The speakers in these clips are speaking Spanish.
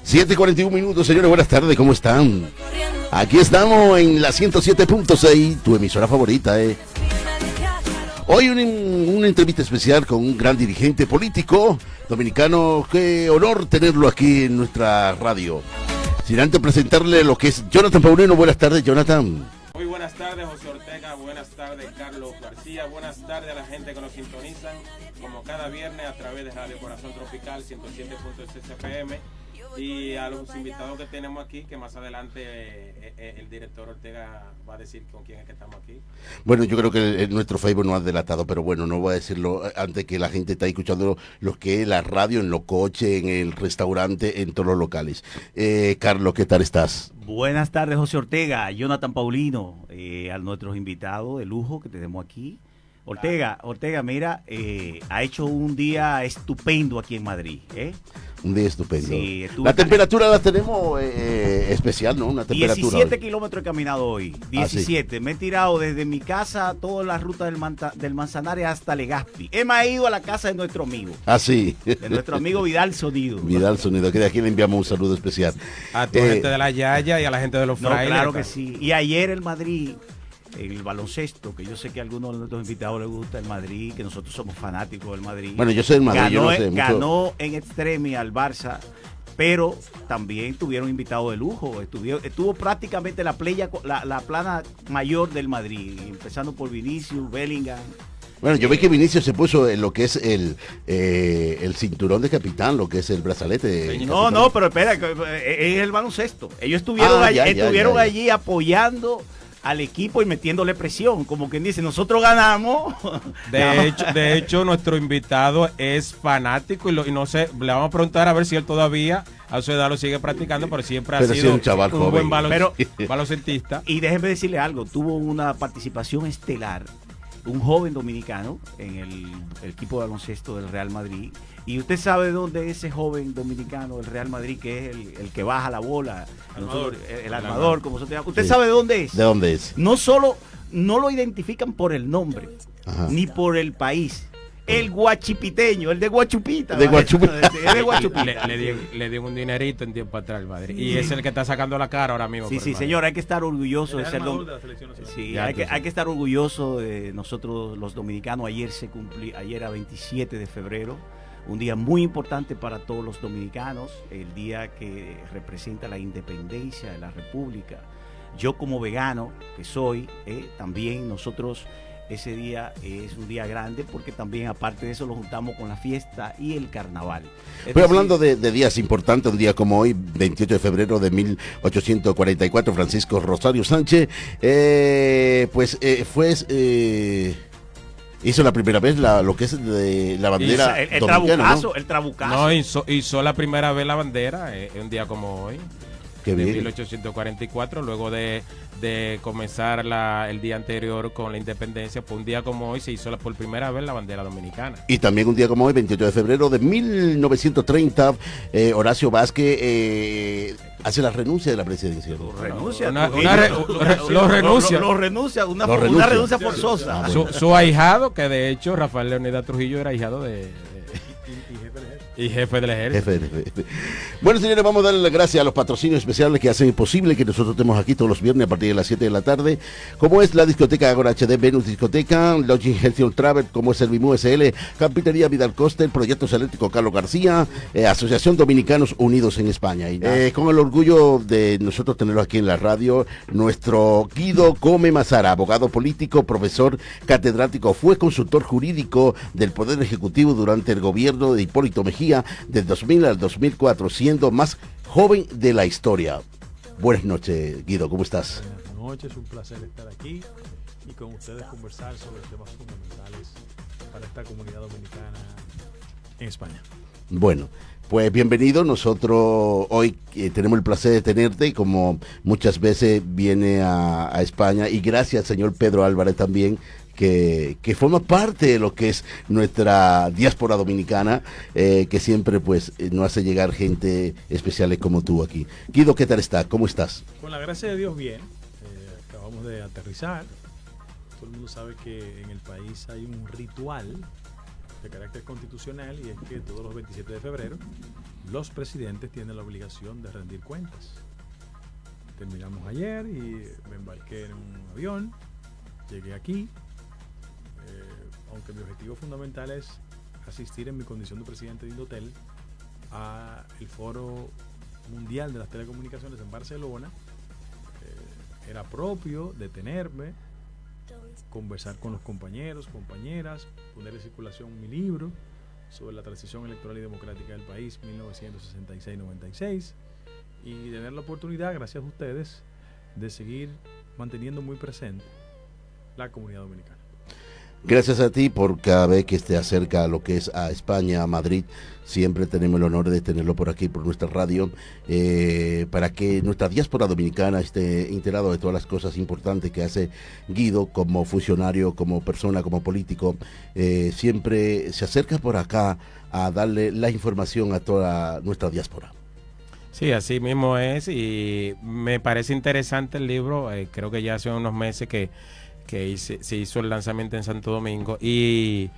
7:41 minutos, señores, buenas tardes, ¿cómo están? Aquí estamos en la 107.6, tu emisora favorita, Hoy una entrevista especial con un gran dirigente político dominicano. Qué honor tenerlo aquí en nuestra radio. Sin antes presentarle lo que es Jonathan Paulino. Buenas tardes, Jonathan. Muy buenas tardes, José Ortega. Buenas tardes, Carlos García. Buenas tardes a la gente que nos sintonizan como cada viernes a través de Radio Corazón Tropical 107.6 FM. Y a los invitados que tenemos aquí, que más adelante el director Ortega va a decir con quién es que estamos aquí. Bueno, yo creo que nuestro Facebook no ha delatado, pero bueno, no voy a decirlo antes que la gente está escuchando lo que es la radio, en los coches, en el restaurante, en todos los locales. Carlos, ¿qué tal estás? Buenas tardes, José Ortega, Jonathan Paulino, a nuestros invitados de lujo que tenemos aquí. Ortega, mira, ha hecho un día estupendo aquí en Madrid, Un día estupendo. Sí, la temperatura la tenemos especial, ¿no? Una temperatura. 17 kilómetros he caminado hoy. 17. Sí. Me he tirado desde mi casa toda la ruta del Manzanares hasta Legazpi. Hemos ido a la casa de nuestro amigo. Ah, sí. De nuestro amigo Vidal Sonido. Vidal Sonido, que de aquí le enviamos un saludo especial. A toda la gente de la Yaya y a la gente de los frailes. Claro que sí. Y ayer el Madrid, el baloncesto, que yo sé que a algunos de nuestros invitados les gusta el Madrid, que nosotros somos fanáticos del Madrid. Bueno, yo soy del Madrid, yo no sé mucho. Ganó en extremi al Barça, pero también tuvieron invitados de lujo. Estuvo prácticamente la plana mayor del Madrid, empezando por Vinicius, Bellingham. Bueno, yo vi que Vinicius se puso en lo que es el cinturón de capitán, lo que es el brazalete. No, pero espera, es el baloncesto. Ellos estuvieron allí apoyando al equipo y metiéndole presión, como quien dice, nosotros ganamos. De hecho, nuestro invitado es fanático y no sé, le vamos a preguntar a ver si él todavía a su edad lo sigue practicando, pero siempre ha sido un chaval joven, buen baloncestista. Y déjeme decirle algo, tuvo una participación estelar, un joven dominicano en el equipo de baloncesto del Real Madrid. Y usted sabe de dónde es ese joven dominicano del Real Madrid, que es el que baja la bola, el armador, como nosotros llamamos. ¿Usted sabe de dónde es? ¿De dónde es? No solo no lo identifican por el nombre, ni por el país. El guachipiteño, el de Guachupita. De Guachupita. De Guachupita. Le dio un dinerito en tiempo atrás al Madrid. Y es el que está sacando la cara ahora mismo. Sí, señor, hay que estar orgulloso de ser hay que estar orgulloso de nosotros los dominicanos. Ayer a 27 de febrero, un día muy importante para todos los dominicanos, el día que representa la independencia de la República. Yo como vegano que soy, también nosotros, ese día es un día grande porque también aparte de eso lo juntamos con la fiesta y el carnaval. Pero hablando de días importantes, un día como hoy, 28 de febrero de 1844, Francisco Rosario Sánchez, hizo la primera vez lo que es de la bandera el trabucazo. No, hizo la primera vez la bandera, un día como hoy. Qué de bien. 1844, luego de comenzar el día anterior con la independencia, pues un día como hoy se hizo por primera vez la bandera dominicana. Y también un día como hoy, 28 de febrero de 1930, Horacio Vázquez hace la renuncia de la presidencia. Una renuncia forzosa. Su ahijado, que de hecho Rafael Leonidas Trujillo era ahijado de... Y jefe del ejército. Bueno, señores, vamos a darle las gracias a los patrocinios especiales que hacen posible que nosotros estemos aquí todos los viernes a partir de las 7 de la tarde, como es la discoteca Agora HD, Venus Discoteca, Lodging Healthy Travel, como es el Vimu SL, Carpintería Vidal Costa, Proyectos Eléctricos Carlos García, Asociación Dominicanos Unidos en España. Y con el orgullo de nosotros tenerlo aquí en la radio, nuestro Guido Gómez Mazara, abogado político, profesor catedrático, fue consultor jurídico del Poder Ejecutivo durante el gobierno de Hipólito Mejía del 2000 al 2004, siendo más joven de la historia. Buenas noches, Guido, ¿cómo estás? Buenas noches, un placer estar aquí y con ustedes conversar sobre temas fundamentales para esta comunidad dominicana en España. Bueno, pues bienvenido. Nosotros hoy tenemos el placer de tenerte, como muchas veces viene a España, y gracias al señor Pedro Álvarez también, que forma parte de lo que es nuestra diáspora dominicana, que siempre pues nos hace llegar gente especiales como tú aquí. Guido, ¿qué tal está? ¿Cómo estás? Con la gracia de Dios, bien. Acabamos de aterrizar. Todo el mundo sabe que en el país hay un ritual de carácter constitucional, y es que todos los 27 de febrero los presidentes tienen la obligación de rendir cuentas. Terminamos ayer y me embarqué en un avión, llegué aquí, aunque mi objetivo fundamental es asistir en mi condición de presidente de Indotel a el Foro Mundial de las Telecomunicaciones en Barcelona. Era propio detenerme, conversar con los compañeros, compañeras, poner en circulación mi libro sobre la transición electoral y democrática del país 1966-96 y tener la oportunidad, gracias a ustedes, de seguir manteniendo muy presente la comunidad dominicana. Gracias a ti por cada vez que esté acerca a lo que es a España, a Madrid, siempre tenemos el honor de tenerlo por aquí, por nuestra radio, para que nuestra diáspora dominicana esté enterado de todas las cosas importantes que hace Guido como funcionario, como persona, como político. Siempre se acerca por acá a darle la información a toda nuestra diáspora. Sí, así mismo es, y me parece interesante el libro. Creo que ya hace unos meses que se hizo el lanzamiento en Santo Domingo, y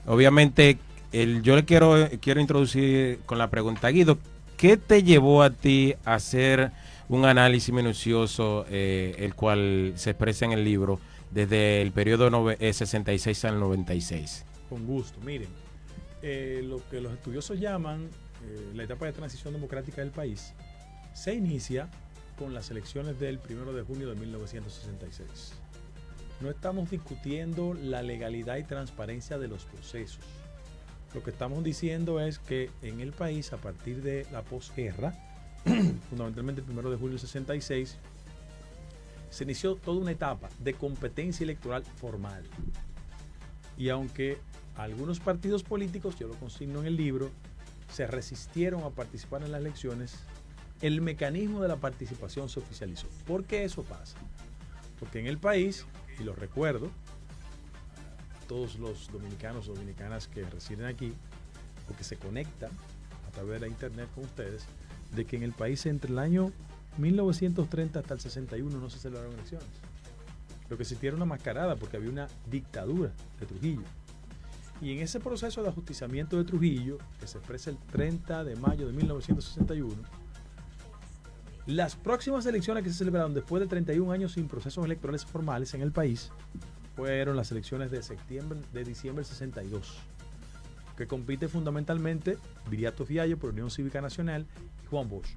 obviamente yo le quiero introducir con la pregunta, Guido, ¿qué te llevó a ti a hacer un análisis minucioso, el cual se expresa en el libro, desde el periodo 66 al 96? Con gusto, miren, lo que los estudiosos llaman la etapa de transición democrática del país se inicia con las elecciones del 1 de junio de 1966. No estamos discutiendo la legalidad y transparencia de los procesos. Lo que estamos diciendo es que en el país, a partir de la posguerra, fundamentalmente el 1 de julio del 66, se inició toda una etapa de competencia electoral formal. Y aunque algunos partidos políticos, yo lo consigno en el libro, se resistieron a participar en las elecciones, el mecanismo de la participación se oficializó. ¿Por qué eso pasa? Porque en el país, y lo recuerdo a todos los dominicanos o dominicanas que residen aquí, porque se conectan a través de la internet con ustedes, de que en el país entre el año 1930 hasta el 61 no se celebraron elecciones. Lo que existía era una mascarada, porque había una dictadura de Trujillo. Y en ese proceso de ajusticiamiento de Trujillo, que se expresa el 30 de mayo de 1961, las próximas elecciones que se celebraron después de 31 años sin procesos electorales formales en el país fueron las elecciones de diciembre del 62, que compite fundamentalmente Viriato Fiallo por Unión Cívica Nacional y Juan Bosch.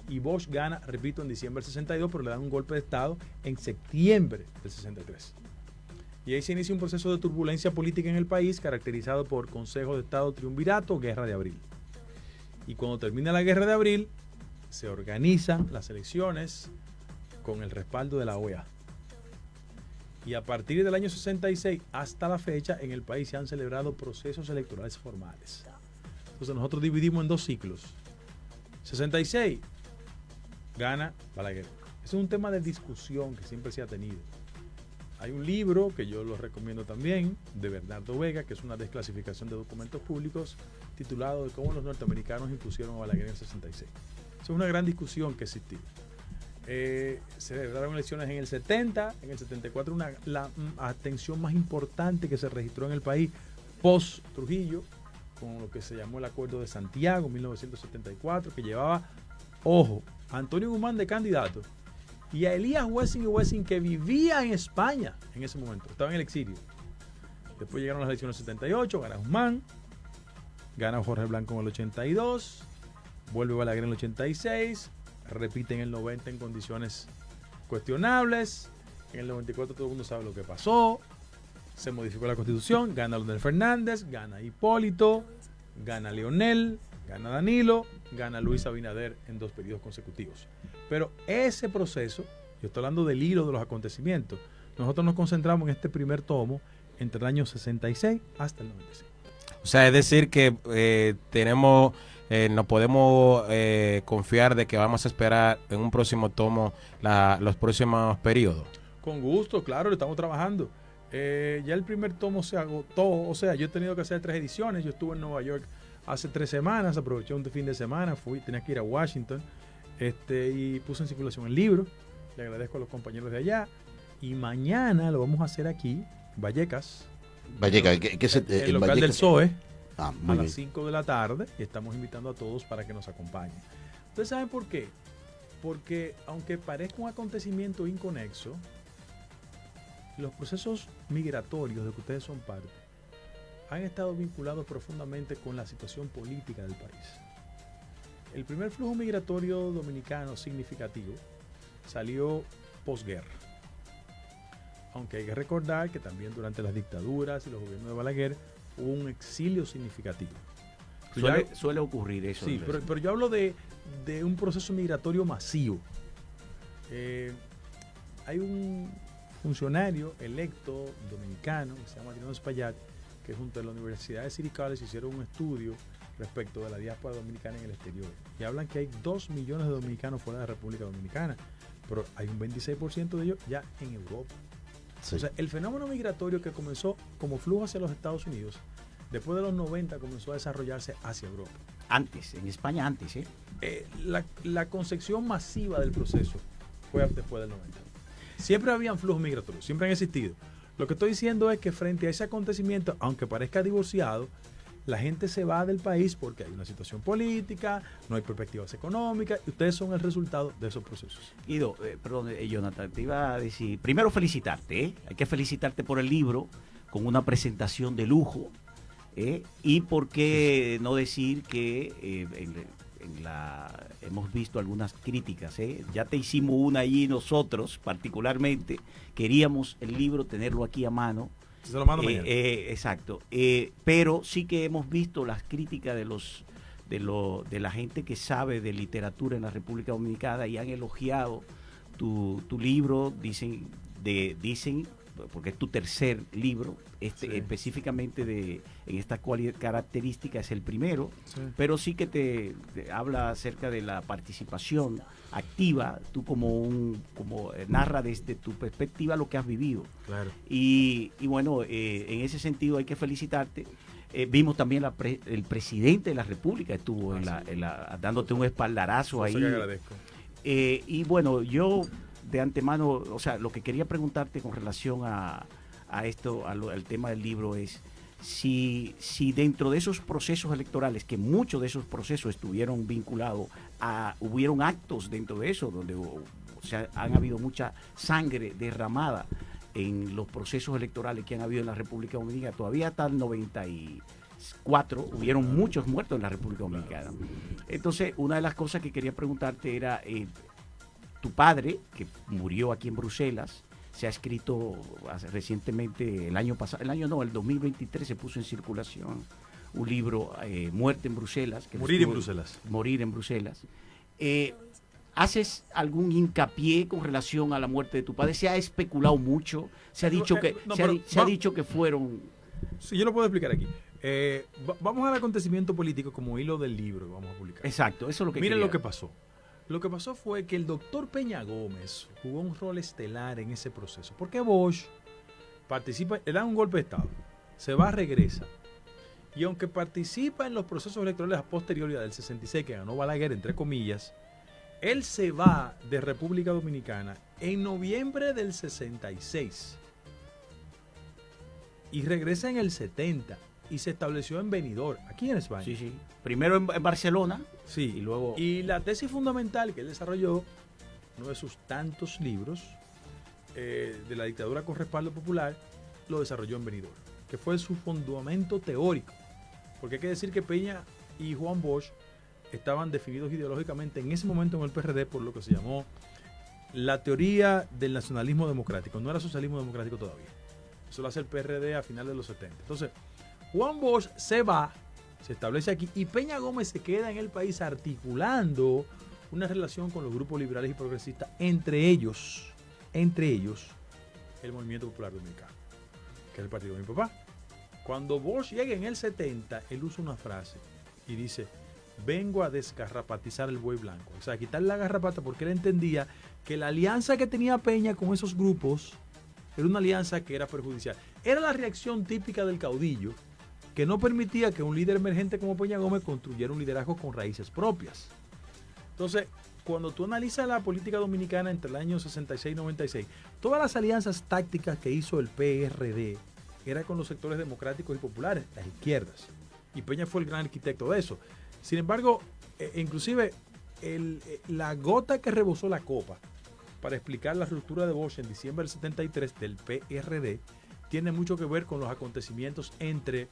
Y Bosch gana, repito, en diciembre del 62, pero le dan un golpe de Estado en septiembre del 63. Y ahí se inicia un proceso de turbulencia política en el país caracterizado por Consejo de Estado, Triunvirato, Guerra de Abril. Y cuando termina la Guerra de Abril, se organizan las elecciones con el respaldo de la OEA. Y a partir del año 66 hasta la fecha, en el país se han celebrado procesos electorales formales. Entonces nosotros dividimos en dos ciclos. 66, gana Balaguer. Ese es un tema de discusión que siempre se ha tenido. Hay un libro que yo lo recomiendo también, de Bernardo Vega, que es una desclasificación de documentos públicos, titulado de cómo los norteamericanos impusieron a Balaguer en el 66. Es una gran discusión que existió. Se celebraron elecciones en el 70, en el 74 la atención más importante que se registró en el país post Trujillo, con lo que se llamó el Acuerdo de Santiago 1974, que llevaba, ojo, a Antonio Guzmán de candidato y a Elías Wessing, que vivía en España en ese momento, estaba en el exilio. Después llegaron las elecciones del 78, gana Guzmán, gana Jorge Blanco en el 82, vuelve Balaguer en el 86, repite en el 90 en condiciones cuestionables, en el 94 todo el mundo sabe lo que pasó, se modificó la Constitución, gana Leonel Fernández, gana Hipólito, gana Leonel, gana Danilo, gana Luis Abinader en 2 periodos consecutivos. Pero ese proceso, yo estoy hablando del hilo de los acontecimientos, nosotros nos concentramos en este primer tomo entre el año 66 hasta el 96. O sea, es decir que no podemos confiar de que vamos a esperar en un próximo tomo los próximos periodos. Con gusto, claro, lo estamos trabajando. Ya el primer tomo se agotó, o sea, yo he tenido que hacer 3 ediciones. Yo estuve en Nueva York hace 3 semanas, aproveché un fin de semana, tenía que ir a Washington, y puse en circulación el libro. Le agradezco a los compañeros de allá. Y mañana lo vamos a hacer aquí, Vallecas, que es el local del PSOE. a las 5 de la tarde, y estamos invitando a todos para que nos acompañen. ¿Ustedes saben por qué? Porque aunque parezca un acontecimiento inconexo, los procesos migratorios de que ustedes son parte han estado vinculados profundamente con la situación política del país. El primer flujo migratorio dominicano significativo salió posguerra. Aunque hay que recordar que también durante las dictaduras y los gobiernos de Balaguer hubo un exilio significativo. Suele ocurrir eso. Sí, pero yo hablo de un proceso migratorio masivo. Hay un funcionario electo dominicano que se llama Tirano Espaillat, que junto a la Universidad de City College hicieron un estudio respecto de la diáspora dominicana en el exterior. Y hablan que hay 2 millones de dominicanos fuera de la República Dominicana, pero hay un 26% de ellos ya en Europa. Sí. O sea, el fenómeno migratorio que comenzó como flujo hacia los Estados Unidos, después de los 90 comenzó a desarrollarse hacia Europa. Antes, en España antes, ¿eh? La concepción masiva del proceso fue después del 90. Siempre habían flujos migratorios, siempre han existido. Lo que estoy diciendo es que frente a ese acontecimiento, aunque parezca divorciado, la gente se va del país porque hay una situación política, no hay perspectivas económicas, y ustedes son el resultado de esos procesos. Guido, Jonathan, te iba a decir, primero felicitarte, ¿eh? Hay que felicitarte por el libro, con una presentación de lujo, y por qué no decir que hemos visto algunas críticas, ya te hicimos una allí nosotros, particularmente, queríamos el libro, tenerlo aquí a mano. Se lo mando mañana. Exacto, pero sí que hemos visto las críticas de la gente que sabe de literatura en la República Dominicana y han elogiado tu libro, dicen, porque es tu tercer libro, sí. Específicamente en esta característica es el primero, sí. Pero sí que te habla acerca de la participación activa, tú como narra desde tu perspectiva lo que has vivido. Claro. Y bueno, en ese sentido hay que felicitarte. Vimos también el presidente de la República estuvo dándote un espaldarazo ahí. Que agradezco. Y bueno, yo de antemano, o sea, lo que quería preguntarte con relación a esto, al tema del libro es si dentro de esos procesos electorales, que muchos de esos procesos estuvieron vinculados hubieron actos dentro de eso, donde han habido mucha sangre derramada en los procesos electorales que han habido en la República Dominicana, todavía hasta el 94 hubieron muchos muertos en la República Dominicana. Entonces, una de las cosas que quería preguntarte era, tu padre, que murió aquí en Bruselas, se ha escrito recientemente, el 2023 se puso en circulación un libro, Muerte en Bruselas. Morir en Bruselas. ¿Haces algún hincapié con relación a la muerte de tu padre? Se ha especulado mucho, se ha dicho que fueron... Sí, yo lo puedo explicar aquí. Vamos al acontecimiento político como hilo del libro que vamos a publicar. Exacto, eso es lo que Miren lo que pasó. Lo que pasó fue que el doctor Peña Gómez jugó un rol estelar en ese proceso. Porque Bosch participa, le dan un golpe de Estado, se va, regresa. Y aunque participa en los procesos electorales a posterioridad del 66, que ganó Balaguer, entre comillas, él se va de República Dominicana en noviembre del 66. Y regresa en el 70. Y se estableció en Benidorm, aquí en España. Sí, sí. Primero en Barcelona. Sí. Y luego... Y la tesis fundamental que él desarrolló, uno de sus tantos libros, de la dictadura con respaldo popular, lo desarrolló en Benidorm, que fue su fundamento teórico. Porque hay que decir que Peña y Juan Bosch estaban definidos ideológicamente en ese momento en el PRD por lo que se llamó la teoría del nacionalismo democrático. No era socialismo democrático todavía. Eso lo hace el PRD a finales de los 70. Entonces, Juan Bosch se va, se establece aquí, y Peña Gómez se queda en el país articulando una relación con los grupos liberales y progresistas, entre ellos, el Movimiento Popular Dominicano, que es el partido de mi papá. Cuando Bosch llega en el 70, él usa una frase y dice: vengo a desgarrapatizar el buey blanco. O sea, a quitar la garrapata, porque él entendía que la alianza que tenía Peña con esos grupos era una alianza que era perjudicial. Era la reacción típica del caudillo, que no permitía que un líder emergente como Peña Gómez construyera un liderazgo con raíces propias. Entonces, cuando tú analizas la política dominicana entre el año 66 y 96, todas las alianzas tácticas que hizo el PRD era con los sectores democráticos y populares, las izquierdas. Y Peña fue el gran arquitecto de eso. Sin embargo, inclusive la gota que rebosó la copa para explicar la ruptura de Bosch en diciembre del 73 del PRD tiene mucho que ver con los acontecimientos entre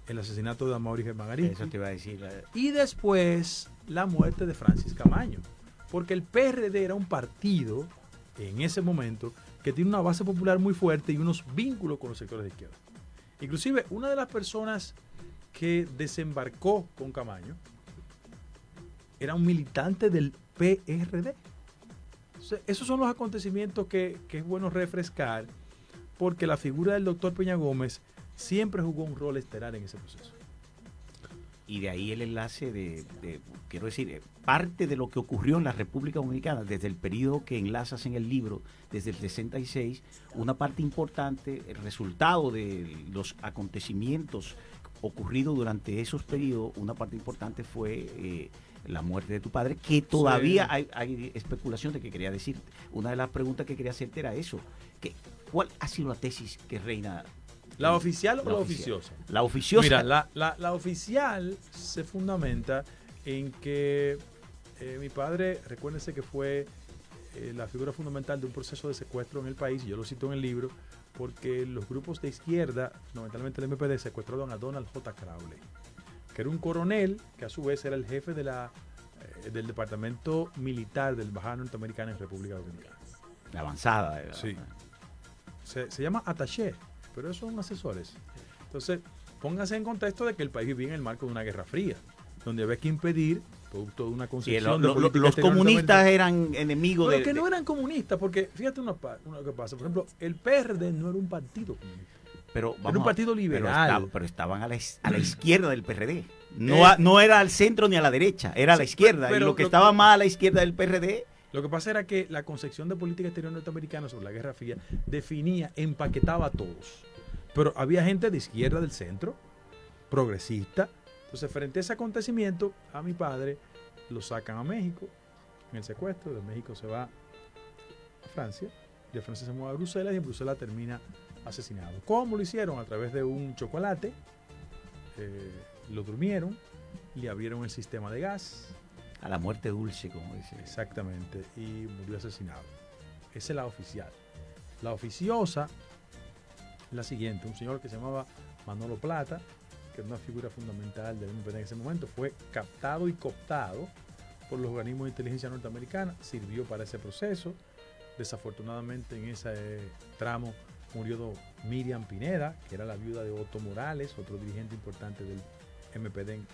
el asesinato de Amaury Germán Arispe. Eso te iba a decir. Y después la muerte de Francis Camaño. Porque el PRD era un partido, en ese momento, que tiene una base popular muy fuerte y unos vínculos con los sectores de izquierda. Inclusive, una de las personas que desembarcó con Camaño era un militante del PRD. Entonces, esos son los acontecimientos que es bueno refrescar, porque la figura del doctor Peña Gómez siempre jugó un rol estelar en ese proceso. Y de ahí el enlace quiero decir, parte de lo que ocurrió en la República Dominicana, desde el periodo que enlazas en el libro, desde el 66, una parte importante, el resultado de los acontecimientos ocurridos durante esos periodos, una parte importante fue la muerte de tu padre, que todavía hay especulación de que quería decir. Una de las preguntas que quería hacerte era eso, ¿cuál ha sido la tesis que reina? ¿La oficial o la oficiosa? La oficiosa. Mira, la oficial se fundamenta en que mi padre, recuérdense que fue la figura fundamental de un proceso de secuestro en el país, yo lo cito en el libro, porque los grupos de izquierda, fundamentalmente el MPD, secuestraron a Donald J. Crowley, que era un coronel que a su vez era el jefe de del departamento militar del Embajada Norteamericana en República Dominicana. La avanzada. Sí. Se llama attaché, pero esos son asesores. Entonces, póngase en contexto de que el país vivía en el marco de una guerra fría, donde había que impedir, producto de una concepción los comunistas eran enemigos pero que no eran comunistas, porque fíjate una que pasa. Por ejemplo, el PRD no era un partido comunista. Era un partido liberal. Pero estaban a la izquierda del PRD. No era al centro ni a la derecha, era a la izquierda. Pero y lo que estaba más a la izquierda del PRD. Lo que pasa era que la concepción de política exterior norteamericana sobre la Guerra Fría empaquetaba a todos. Pero había gente de izquierda, del centro, progresista. Entonces, frente a ese acontecimiento, a mi padre lo sacan a México en el secuestro. De México se va a Francia. De Francia se mueve a Bruselas y en Bruselas termina asesinado. ¿Cómo lo hicieron? A través de un chocolate. Lo durmieron, le abrieron el sistema de gas. A la muerte dulce, como dice. Exactamente, y murió asesinado. Esa es la oficial. La oficiosa, la siguiente, un señor que se llamaba Manolo Plata, que era una figura fundamental del MPD en ese momento, fue captado y cooptado por los organismos de inteligencia norteamericana, sirvió para ese proceso. Desafortunadamente en ese tramo murió Miriam Pineda, que era la viuda de Otto Morales, otro dirigente importante del MPD en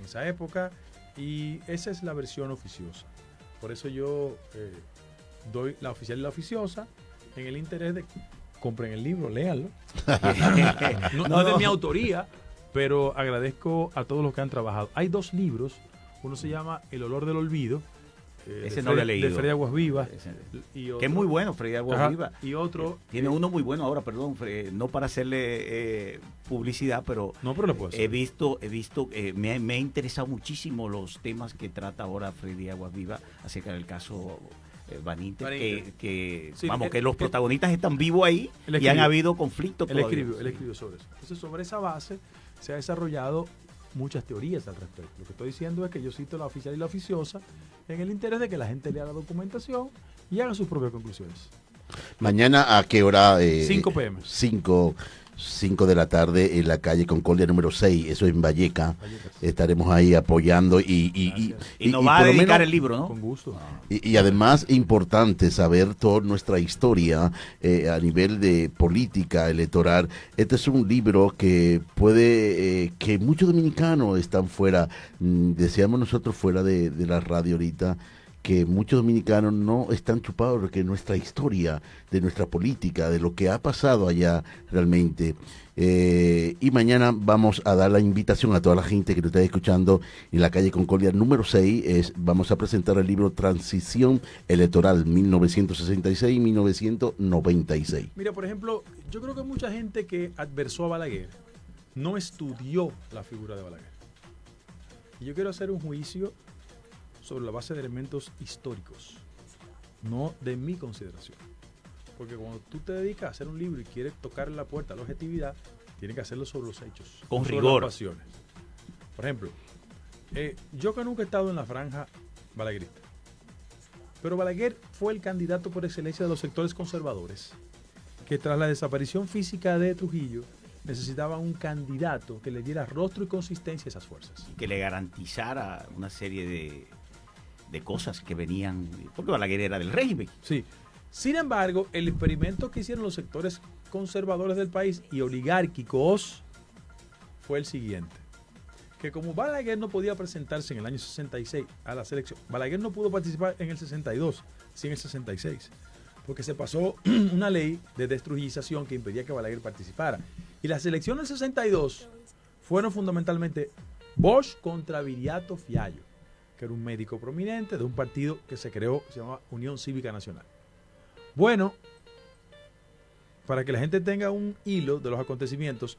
esa época. Y esa es la versión oficiosa. Por eso yo doy la oficial y la oficiosa en el interés de que compren el libro, léanlo. No es de mi autoría, pero agradezco a todos los que han trabajado. Hay 2 libros. Uno se llama El olor del olvido. Ese no lo he leído. De Freddy Aguas Vivas. Que es muy bueno, Freddy Aguas Vivas. Y otro. Tiene uno muy bueno ahora, perdón, no para hacerle publicidad, pero, lo puedo hacer. he visto, me ha interesado muchísimo los temas que trata ahora Freddy Aguas Vivas acerca del caso Banínter, que los protagonistas están vivos ahí y han habido conflictos. Él escribió sobre eso. Entonces, sobre esa base se ha desarrollado muchas teorías al respecto. Lo que estoy diciendo es que yo cito la oficial y la oficiosa en el interés de que la gente lea la documentación y haga sus propias conclusiones. Mañana, ¿a qué hora? 5 p.m. 5 de la tarde en la calle Concordia número 6, eso en Vallecas. Estaremos ahí apoyando y nos va a dedicar el libro, ¿no? Con gusto. Y además importante saber toda nuestra historia a nivel de política electoral. Este es un libro que puede, que muchos dominicanos están fuera, decíamos nosotros fuera de la radio ahorita, que muchos dominicanos no están chupados de que nuestra historia, de nuestra política, de lo que ha pasado allá realmente. Y mañana vamos a dar la invitación a toda la gente que nos está escuchando en la calle Concordia número 6. Vamos a presentar el libro Transición Electoral 1966-1996. Mira, por ejemplo, yo creo que mucha gente que adversó a Balaguer no estudió la figura de Balaguer. Y yo quiero hacer un juicio sobre la base de elementos históricos, no de mi consideración. Porque cuando tú te dedicas a hacer un libro y quieres tocar la puerta a la objetividad, tienes que hacerlo sobre los hechos. Con rigor. Las pasiones. Por ejemplo, yo que nunca he estado en la franja balaguerista, pero Balaguer fue el candidato por excelencia de los sectores conservadores, que tras la desaparición física de Trujillo necesitaban un candidato que le diera rostro y consistencia a esas fuerzas. Que le garantizara una serie de cosas que venían, porque Balaguer era del régimen. Sí. Sin embargo, el experimento que hicieron los sectores conservadores del país y oligárquicos fue el siguiente. Que como Balaguer no podía presentarse en el año 66 a la selección, Balaguer no pudo participar en el 62, sí en el 66, porque se pasó una ley de destruyización que impedía que Balaguer participara. Y las elecciones del 62 fueron fundamentalmente Bosch contra Viriato Fiallo, que era un médico prominente de un partido que se creó, se llamaba Unión Cívica Nacional. Bueno, para que la gente tenga un hilo de los acontecimientos,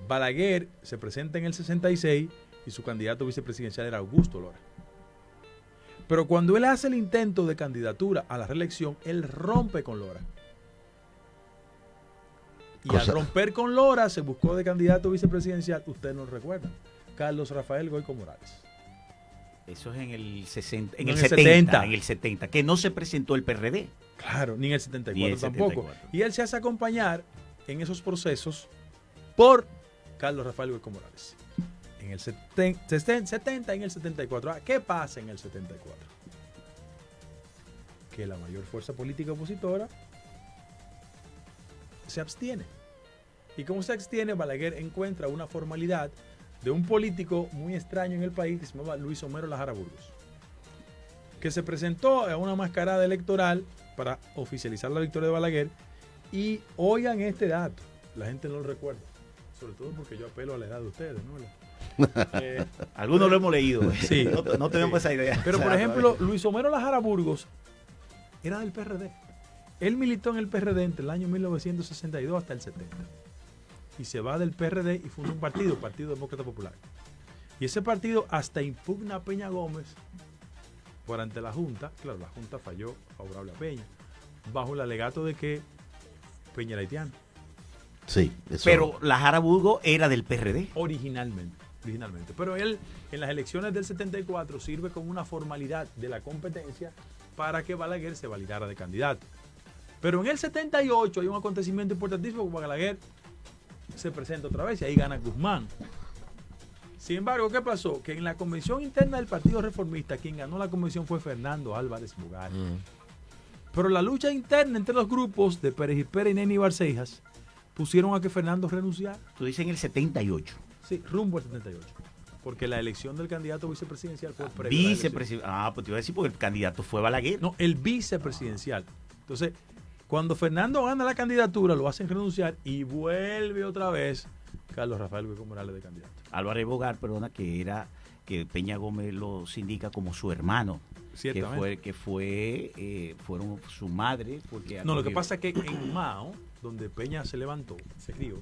Balaguer se presenta en el 66 y su candidato vicepresidencial era Augusto Lora. Pero cuando él hace el intento de candidatura a la reelección, él rompe con Lora. Y al romper con Lora se buscó de candidato vicepresidencial, ustedes nos recuerdan, Carlos Rafael Goyco Morales. Eso es en el 60, en el 70. En el 70, que no se presentó el PRD. Claro, ni en el 74 Ni en el tampoco. 74. Y él se hace acompañar en esos procesos por Carlos Rafael Goyco Morales. En el 70 y en el 74. ¿Qué pasa en el 74? Que la mayor fuerza política opositora se abstiene. Y como se abstiene, Balaguer encuentra una formalidad de un político muy extraño en el país que se llamaba Luis Homero Lajara Burgos, que se presentó a una mascarada electoral para oficializar la victoria de Balaguer. Y oigan este dato, la gente no lo recuerda, sobre todo porque yo apelo a la edad de ustedes, ¿no? Algunos lo hemos leído. Sí, no tenemos esa idea. Pero por ejemplo, Luis Homero Lajara Burgos era del PRD. Él militó en el PRD entre el año 1962 hasta el 70. Y se va del PRD y funda un partido, Partido Demócrata Popular. Y ese partido hasta impugna a Peña Gómez por ante la Junta. Claro, la Junta falló favorable a Peña, bajo el alegato de que Peña era haitiano. Sí, eso. Pero Lajara Burgos era del PRD. Originalmente. Pero él, en las elecciones del 74, sirve como una formalidad de la competencia para que Balaguer se validara de candidato. Pero en el 78 hay un acontecimiento importantísimo, porque Balaguer se presenta otra vez y ahí gana Guzmán. Sin embargo, ¿qué pasó? Que en la convención interna del Partido Reformista, quien ganó la convención fue Fernando Álvarez Bogar. Pero la lucha interna entre los grupos de Pérez y Pérez y Neni Barcejas pusieron a que Fernando renunciara. Tú dices en el 78. Sí, rumbo al 78. Porque la elección del candidato vicepresidencial fue previo. Vicepresidencial. Pues te iba a decir porque el candidato fue Balaguer. No, el vicepresidencial. Entonces, cuando Fernando gana la candidatura, lo hacen renunciar y vuelve otra vez Carlos Rafael Goyco Morales de candidato. Álvarez Bogar, perdona, que Peña Gómez lo indica como su hermano. Ciertamente. Fueron su madre. Porque no, lo que pasa es que en Mao, donde Peña se levantó, se crió,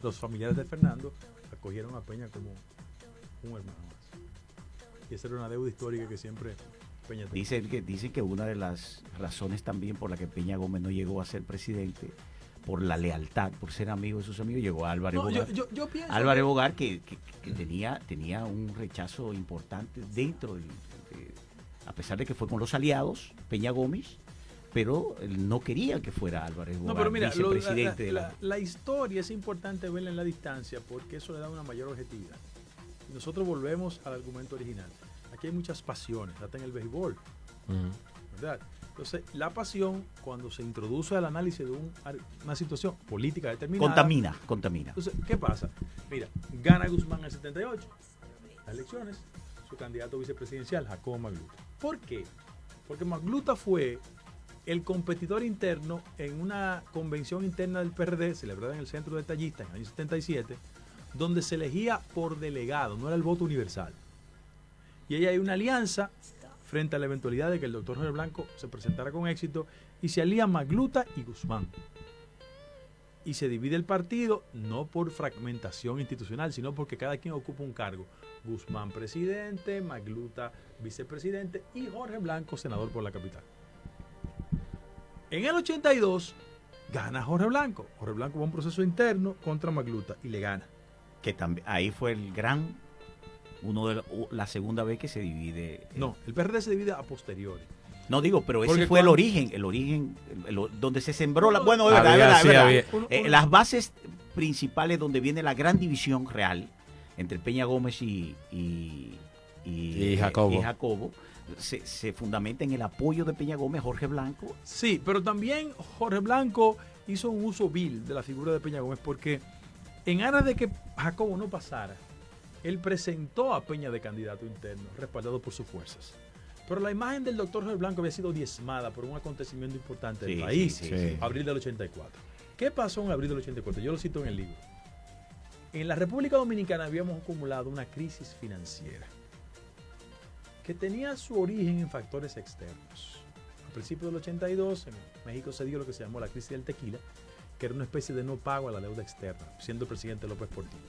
los familiares de Fernando acogieron a Peña como un hermano más. Y esa era una deuda histórica que siempre Peña tenía. Dicen que una de las razones también por la que Peña Gómez no llegó a ser presidente, por la lealtad, por ser amigo de sus amigos, llegó a Álvarez Bogar. Yo pienso Álvarez Bogar que tenía un rechazo importante dentro a pesar de que fue con los aliados, Peña Gómez, pero él no quería que fuera Álvarez Bogar, no, pero mira, vicepresidente la historia es importante verla en la distancia porque eso le da una mayor objetividad. Nosotros volvemos al argumento original. Aquí hay muchas pasiones, hasta en el béisbol, ¿verdad? Entonces, la pasión, cuando se introduce al análisis de una situación política determinada, contamina. Entonces, ¿qué pasa? Mira, gana Guzmán en el 78, las elecciones, su candidato vicepresidencial, Jacobo Magluta. ¿Por qué? Porque Magluta fue el competidor interno en una convención interna del PRD, celebrada en el Centro de Tallistas en el año 77, donde se elegía por delegado, no era el voto universal. Y ahí hay una alianza frente a la eventualidad de que el doctor Jorge Blanco se presentara con éxito y se alían Magluta y Guzmán. Y se divide el partido no por fragmentación institucional, sino porque cada quien ocupa un cargo. Guzmán presidente, Magluta vicepresidente y Jorge Blanco senador por la capital. En el 82 gana Jorge Blanco. Jorge Blanco va a un proceso interno contra Magluta y le gana. Que ahí fue el gran la segunda vez que se divide. No, el PRD se divide a posteriori. No digo, pero Porque ese fue el origen donde se sembró bueno, es verdad. Las bases principales donde viene la gran división real entre Peña Gómez y Jacobo se fundamenta en el apoyo de Peña Gómez, Jorge Blanco. Sí, pero también Jorge Blanco hizo un uso vil de la figura de Peña Gómez porque en aras de que Jacobo no pasara, él presentó a Peña de candidato interno, respaldado por sus fuerzas. Pero la imagen del doctor Jorge Blanco había sido diezmada por un acontecimiento importante del país, abril del 84. ¿Qué pasó en abril del 84? Yo lo cito en el libro. En la República Dominicana habíamos acumulado una crisis financiera que tenía su origen en factores externos. A principios del 82, en México se dio lo que se llamó la crisis del tequila, que era una especie de no pago a la deuda externa, siendo el presidente López Portillo.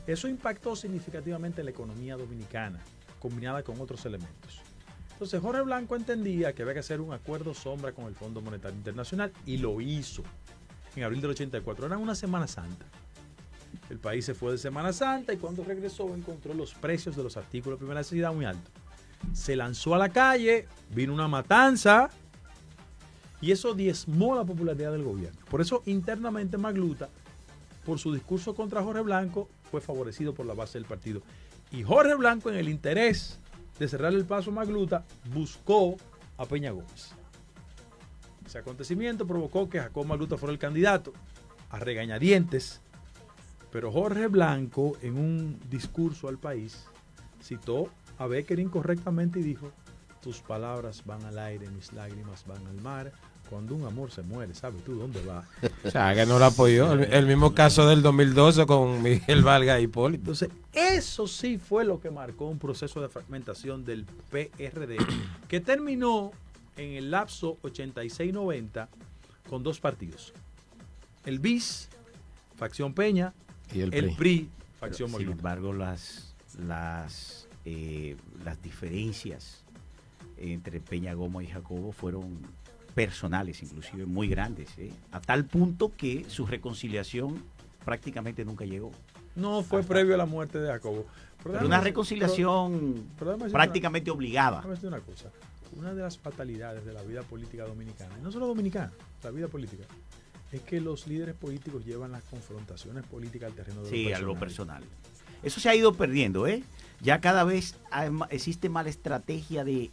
Eso impactó significativamente en la economía dominicana, combinada con otros elementos. Entonces Jorge Blanco entendía que había que hacer un acuerdo sombra con el Fondo Monetario Internacional y lo hizo en abril del 84. Era una Semana Santa. El país se fue de Semana Santa y cuando regresó encontró los precios de los artículos de primera necesidad muy altos. Se lanzó a la calle, vino una matanza y eso diezmó la popularidad del gobierno. Por eso internamente Magluta, por su discurso contra Jorge Blanco, fue favorecido por la base del partido. Y Jorge Blanco, en el interés de cerrar el paso a Magluta, buscó a Peña Gómez. Ese acontecimiento provocó que Jacobo Magluta fuera el candidato a regañadientes, pero Jorge Blanco, en un discurso al país, citó a Becker incorrectamente y dijo: tus palabras van al aire, mis lágrimas van al mar. Cuando un amor se muere, ¿sabes tú dónde va? O sea, que no lo apoyó. El mismo caso del 2012 con Miguel Vargas y Hipólito. Entonces, eso sí fue lo que marcó un proceso de fragmentación del PRD que terminó en el lapso 86-90 con dos partidos. El BIS, facción Peña, y el PRI, facción Magluta. Sin embargo, las diferencias entre Peña Gómez y Jacobo fueron personales, inclusive muy grandes, a tal punto que su reconciliación prácticamente nunca llegó. No fue previo a la muerte de Jacobo. Pero una reconciliación prácticamente obligada. Déjame decir una cosa. Una de las fatalidades de la vida política dominicana, y no solo dominicana, la vida política, es que los líderes políticos llevan las confrontaciones políticas al terreno de lo personal. Eso se ha ido perdiendo, Ya cada vez existe mala estrategia de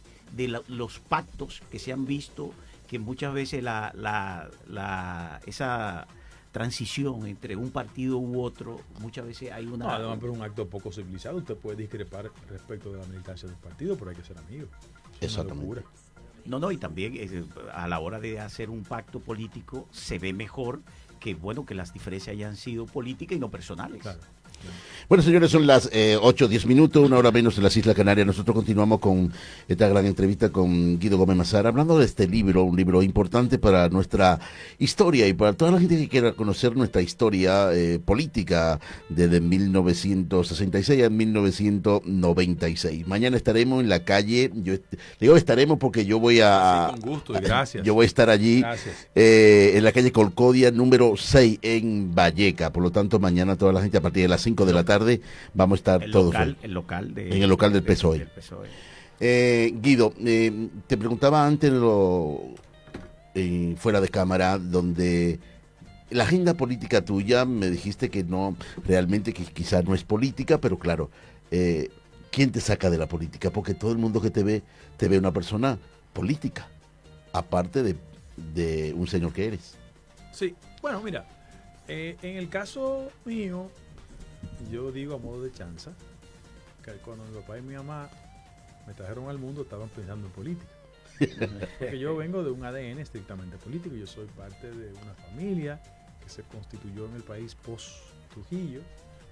los pactos que se han visto, que muchas veces esa transición entre un partido u otro, muchas veces hay una... No, además, pero un acto poco civilizado. Usted puede discrepar respecto de la militancia del partido, pero hay que ser amigos. Exactamente. No, y también a la hora de hacer un pacto político se ve mejor que las diferencias hayan sido políticas y no personales. Claro. Bueno, señores, son las 8:10 minutos, una hora menos en las Islas Canarias. Nosotros continuamos con esta gran entrevista con Guido Gómez Mazara, hablando de este libro, un libro importante para nuestra historia y para toda la gente que quiera conocer nuestra historia política desde 1966 a 1996. Mañana estaremos en la calle, digo estaremos porque yo voy a... Sí, con gusto y gracias. Yo voy a estar allí en la calle Colcodia, número 6, en Valleca. Por lo tanto, mañana toda la gente a partir de las 5 de la tarde vamos a estar todos en el local del PSOE. Guido, te preguntaba antes fuera de cámara, donde la agenda política tuya me dijiste que no, realmente que quizás no es política, pero claro, ¿quién te saca de la política? Porque todo el mundo que te ve una persona política, aparte de un señor que eres. Sí, bueno, mira, en el caso mío, yo digo a modo de chanza que cuando mi papá y mi mamá me trajeron al mundo estaban pensando en política. Porque yo vengo de un ADN estrictamente político. Yo soy parte de una familia que se constituyó en el país post-Trujillo.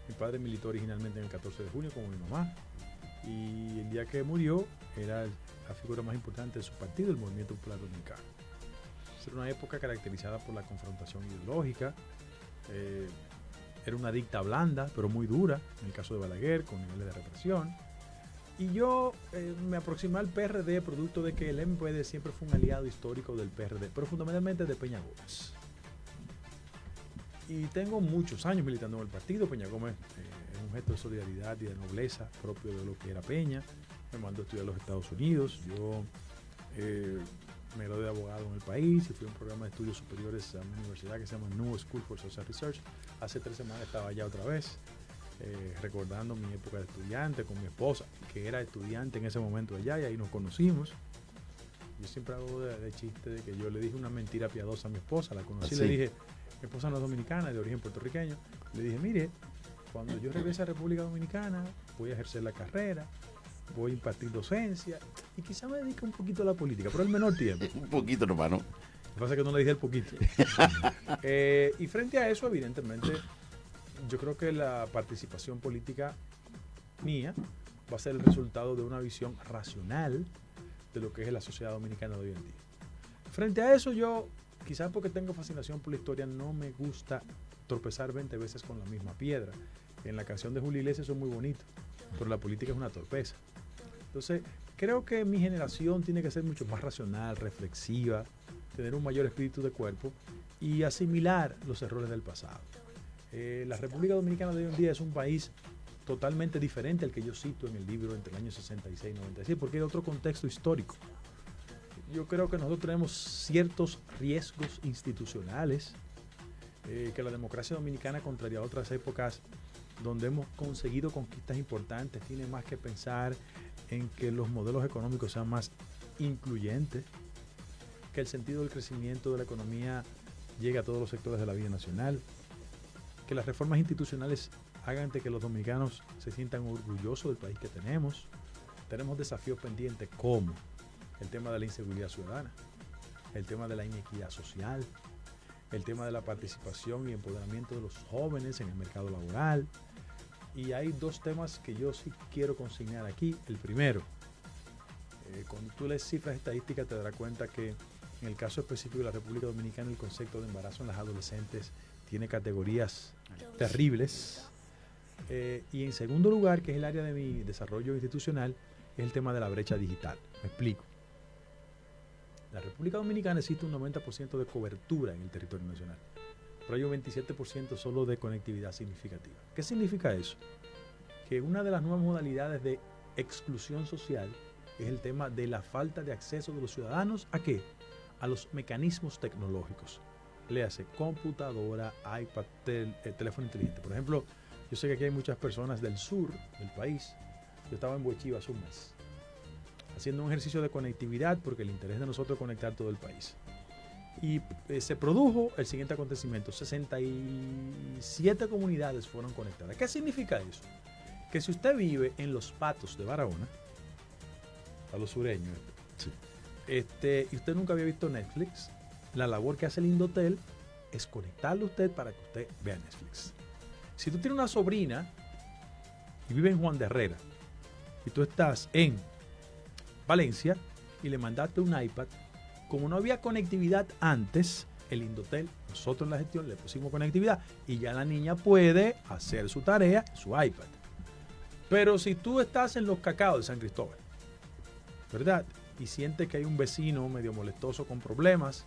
Mi padre militó originalmente en el 14 de junio como mi mamá. Y el día que murió era la figura más importante de su partido, el Movimiento Popular Dominicano. Era una época caracterizada por la confrontación ideológica. Era una dicta blanda, pero muy dura, en el caso de Balaguer, con niveles de represión. Y yo me aproximé al PRD producto de que el MPD siempre fue un aliado histórico del PRD, pero fundamentalmente de Peña Gómez. Y tengo muchos años militando en el partido. Peña Gómez es un gesto de solidaridad y de nobleza propio de lo que era Peña. Me mandó a estudiar a los Estados Unidos. Yo me gradué de abogado en el país y fui a un programa de estudios superiores a una universidad que se llama New School for Social Research. Hace 3 semanas estaba allá otra vez, recordando mi época de estudiante con mi esposa, que era estudiante en ese momento allá, y ahí nos conocimos. Yo siempre hago de chiste de que yo le dije una mentira piadosa a mi esposa. La conocí, le dije, mi esposa no es dominicana, es de origen puertorriqueño. Le dije, mire, cuando yo regrese a República Dominicana, voy a ejercer la carrera, voy a impartir docencia y quizá me dedique un poquito a la política, pero al menor tiempo. Un poquito, hermano. Lo que pasa es que no le dije el poquito. Y frente a eso, evidentemente, yo creo que la participación política mía va a ser el resultado de una visión racional de lo que es la sociedad dominicana de hoy en día. Frente a eso, yo, quizás porque tengo fascinación por la historia, no me gusta tropezar 20 veces con la misma piedra. En la canción de Julio Iglesias eso es muy bonito, pero la política es una torpeza. Entonces, creo que mi generación tiene que ser mucho más racional, reflexiva, tener un mayor espíritu de cuerpo y asimilar los errores del pasado. La República Dominicana de hoy en día es un país totalmente diferente al que yo cito en el libro entre el año 66 y 96, porque hay otro contexto histórico. Yo creo que nosotros tenemos ciertos riesgos institucionales que la democracia dominicana, contraria a otras épocas donde hemos conseguido conquistas importantes, tiene más que pensar en que los modelos económicos sean más incluyentes, que el sentido del crecimiento de la economía llegue a todos los sectores de la vida nacional, que las reformas institucionales hagan que los dominicanos se sientan orgullosos del país que tenemos. Tenemos desafíos pendientes como el tema de la inseguridad ciudadana, el tema de la inequidad social, el tema de la participación y empoderamiento de los jóvenes en el mercado laboral. Y hay 2 temas que yo sí quiero consignar aquí. El primero, cuando tú lees cifras estadísticas te darás cuenta que en el caso específico de la República Dominicana el concepto de embarazo en las adolescentes tiene categorías terribles. Y en segundo lugar, que es el área de mi desarrollo institucional, es el tema de la brecha digital. Me explico. En la República Dominicana existe un 90% de cobertura en el territorio nacional, pero hay un 27% solo de conectividad significativa. ¿Qué significa eso? Que una de las nuevas modalidades de exclusión social es el tema de la falta de acceso de los ciudadanos ¿a qué? A los mecanismos tecnológicos. Léase computadora, iPad, teléfono inteligente. Por ejemplo, yo sé que aquí hay muchas personas del sur del país. Yo estaba en Boichiva hace un mes, haciendo un ejercicio de conectividad porque el interés de nosotros es conectar todo el país. Y se produjo el siguiente acontecimiento. 67 comunidades fueron conectadas. ¿Qué significa eso? Que si usted vive en Los Patos de Barahona, a los sureños, y usted nunca había visto Netflix, la labor que hace el Indotel es conectarle a usted para que usted vea Netflix. Si tú tienes una sobrina y vive en Juan de Herrera y tú estás en Valencia y le mandaste un iPad, como no había conectividad antes, el Indotel, nosotros en la gestión le pusimos conectividad y ya la niña puede hacer su tarea en su iPad. Pero si tú estás en Los Cacaos de San Cristóbal, ¿verdad? Y sientes que hay un vecino medio molestoso con problemas,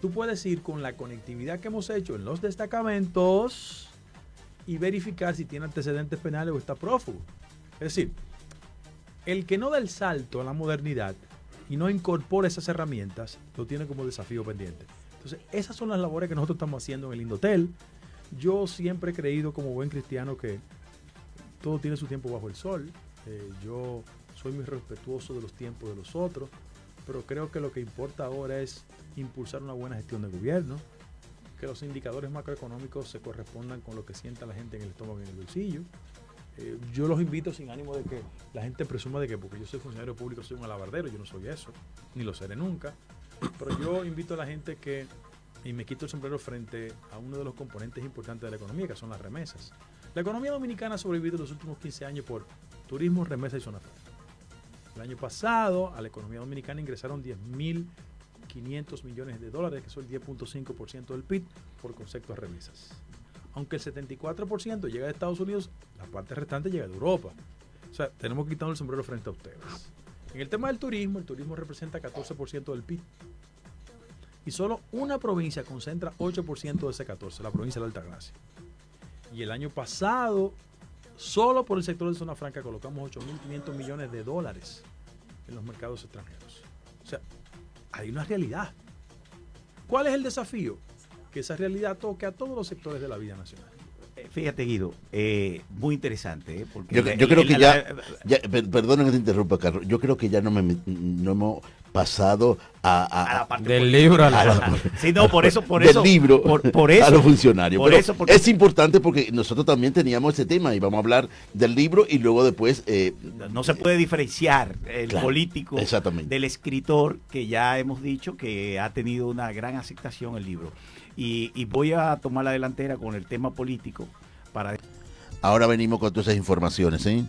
tú puedes ir con la conectividad que hemos hecho en los destacamentos y verificar si tiene antecedentes penales o está prófugo. Es decir, el que no da el salto a la modernidad y no incorpora esas herramientas, lo tiene como desafío pendiente. Entonces, esas son las labores que nosotros estamos haciendo en el Indotel. Yo siempre he creído como buen cristiano que todo tiene su tiempo bajo el sol. Yo soy muy respetuoso de los tiempos de los otros, pero creo que lo que importa ahora es impulsar una buena gestión de gobierno, que los indicadores macroeconómicos se correspondan con lo que sienta la gente en el estómago y en el bolsillo. Yo los invito sin ánimo de que la gente presuma de que porque yo soy funcionario público soy un alabardero. Yo no soy eso, ni lo seré nunca. Pero yo invito a la gente que, y me quito el sombrero frente a uno de los componentes importantes de la economía, que son las remesas. La economía dominicana ha sobrevivido en los últimos 15 años por turismo, remesa y zona franca. El año pasado a la economía dominicana ingresaron 10.500 millones de dólares, que son el 10.5% del PIB, por concepto de remesas. Aunque el 74% llega de Estados Unidos, la parte restante llega de Europa. O sea, tenemos que quitarnos el sombrero frente a ustedes. En el tema del turismo, el turismo representa 14% del PIB. Y solo una provincia concentra 8% de ese 14%, la provincia de la Altagracia. Y el año pasado Solo por el sector de zona franca colocamos 8.500 millones de dólares en los mercados extranjeros. O sea, hay una realidad. ¿Cuál es el desafío? Que esa realidad toque a todos los sectores de la vida nacional. Fíjate, Guido, muy interesante. Porque yo creo que perdona que te interrumpa, Carlos, yo creo que ya no hemos pasado a la parte del libro a la sí, no, por eso del libro por eso, a los funcionarios. Por eso, es importante porque nosotros también teníamos ese tema y vamos a hablar del libro y luego después... no se puede diferenciar el político del escritor, que ya hemos dicho que ha tenido una gran aceptación el libro. Y voy a tomar la delantera con el tema político para... Ahora venimos con todas esas informaciones, ¿eh?